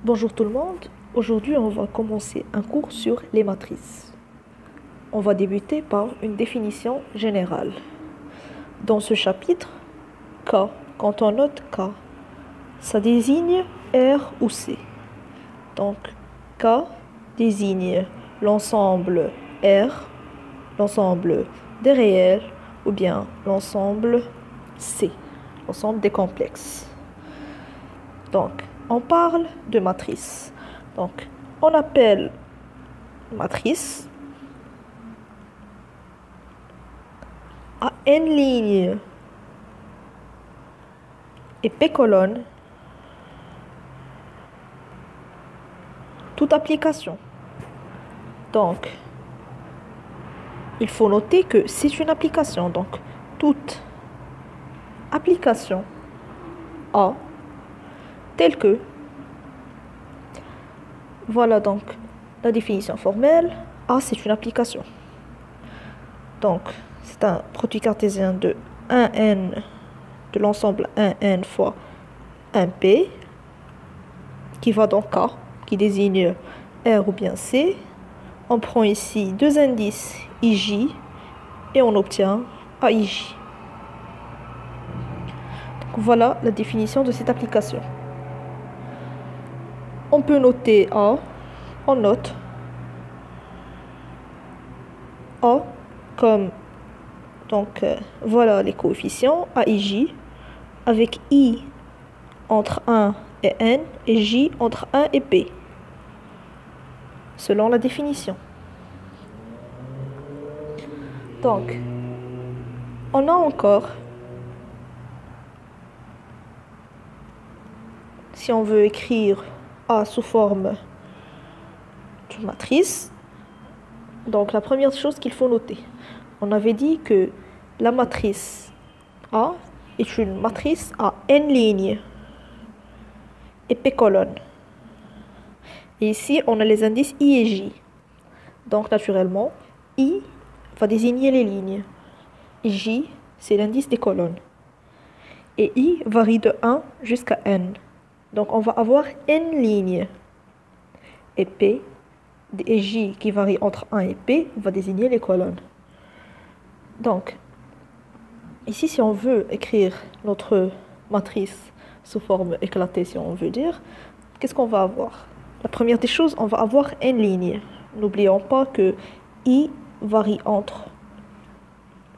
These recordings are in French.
Bonjour tout le monde, aujourd'hui on va commencer un cours sur les matrices. On va débuter par une définition générale. Dans ce chapitre, K, quand on note K, ça désigne R ou C. Donc K désigne l'ensemble R, l'ensemble des réels ou bien l'ensemble C, l'ensemble des complexes. Donc on parle de matrice. Donc, on appelle matrice à n lignes et p colonnes toute application. Donc, il faut noter que c'est une application. Donc, toute application A telle que. Voilà donc la définition formelle. A, c'est une application. Donc, c'est un produit cartésien de 1n, de l'ensemble 1n fois 1p, qui va dans K, qui désigne R ou bien C. On prend ici deux indices IJ et on obtient AIJ. Donc, voilà la définition de cette application. On peut noter A, on note A comme, donc voilà les coefficients, A et J, avec I entre 1 et N et J entre 1 et P, selon la définition. Donc, on a encore, si on veut écrire A sous forme d'une matrice, donc la première chose qu'il faut noter, on avait dit que la matrice A est une matrice à n lignes et p colonnes. Et ici, on a les indices I et J. Donc naturellement, I va désigner les lignes. Et J, c'est l'indice des colonnes. Et I varie de 1 jusqu'à n. Donc on va avoir n lignes. Et P et J qui varie entre 1 et P va désigner les colonnes. Donc, ici, si on veut écrire notre matrice sous forme éclatée, si on veut dire, qu'est-ce qu'on va avoir? La première des choses, on va avoir n lignes. N'oublions pas que I varie entre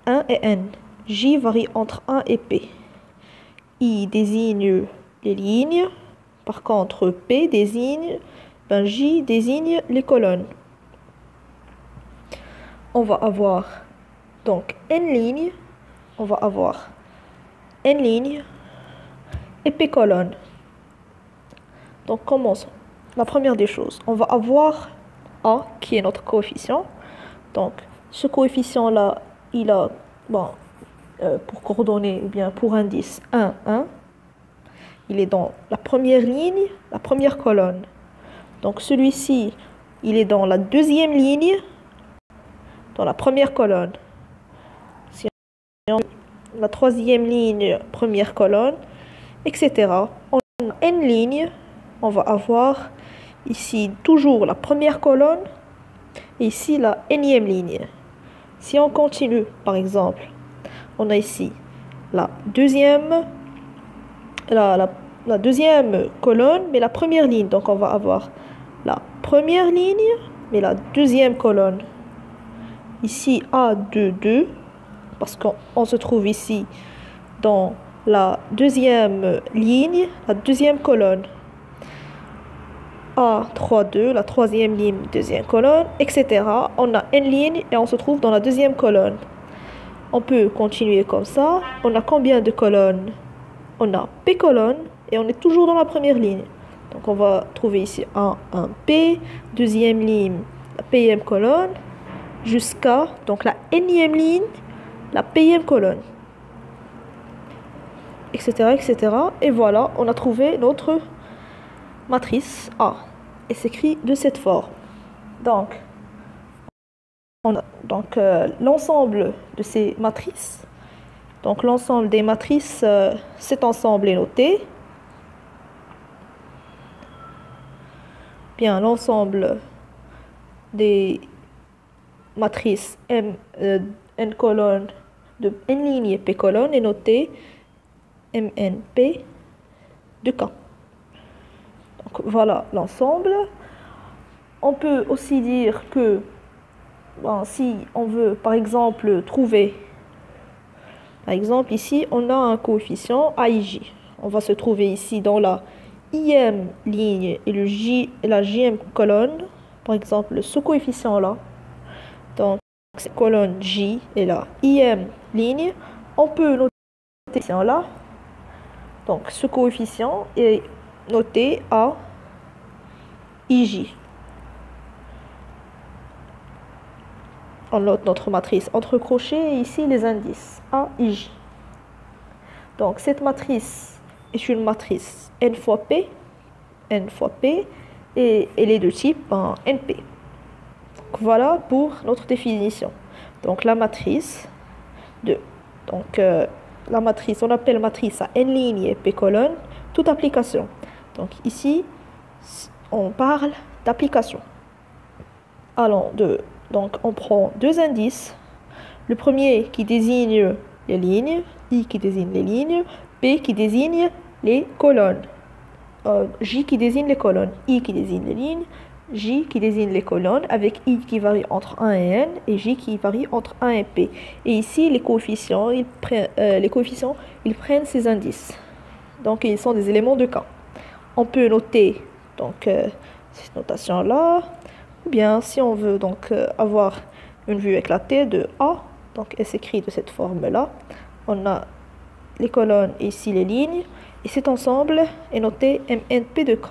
1 et n. J varie entre 1 et P. I désigne les lignes. Par contre, P désigne, J désigne les colonnes. On va avoir donc n lignes. On va avoir n lignes et p colonnes. Donc commençons. La première des choses, on va avoir A qui est notre coefficient. Donc ce coefficient là, il a pour coordonnées ou bien pour indice 1, 1. Il est dans la première ligne, la première colonne. Donc celui-ci, il est dans la deuxième ligne, dans la première colonne. Si on la troisième ligne, première colonne, etc. On a n lignes, on va avoir ici toujours la première colonne et ici la énième ligne. Si on continue, par exemple, on a ici la deuxième colonne, mais la première ligne. Donc on va avoir la première ligne, mais la deuxième colonne. Ici A2, 2, parce qu'on se trouve ici dans la deuxième ligne, la deuxième colonne. A3, 2, la troisième ligne, deuxième colonne, etc. On a n lignes et on se trouve dans la deuxième colonne. On peut continuer comme ça. On a combien de colonnes? On a P colonnes et on est toujours dans la première ligne. Donc on va trouver ici un P, deuxième ligne, la Pème colonne, jusqu'à donc la Nième ligne, la Pème colonne, etc., etc. Et voilà, on a trouvé notre matrice A. Et s'écrit de cette forme. Donc, l'ensemble de ces matrices, donc l'ensemble des matrices, cet ensemble est noté. bien l'ensemble des matrices n colonne de n ligne et p colonne est noté MNP de K. Donc voilà l'ensemble. On peut aussi dire que si on veut par exemple trouver, par exemple ici on a un coefficient AIJ. On va se trouver ici dans la IM ligne et la JM colonne, par exemple ce coefficient là. Donc cette colonne J et la IM ligne, on peut noter ce coefficient là. Donc ce coefficient est noté à IJ. On note notre matrice entre crochets et ici les indices A, IJ. Donc cette matrice est une matrice n fois P, et elle est de type NP. Donc, voilà pour notre définition. Donc la matrice la matrice, on appelle matrice à n ligne et p colonne, toute application. Donc ici, on parle d'application. Donc on prend deux indices. Le premier qui désigne les lignes, I qui désigne les lignes, P qui désigne les colonnes, J qui désigne les colonnes, I qui désigne les lignes, J qui désigne les colonnes, avec I qui varie entre 1 et N, et J qui varie entre 1 et P. Et ici, les coefficients, ils prennent ces indices. Donc, ils sont des éléments de K. On peut noter cette notation-là, ou bien, si on veut avoir une vue éclatée de A, donc elle s'écrit de cette forme-là. On a les colonnes et ici les lignes, et cet ensemble est noté MNP de K.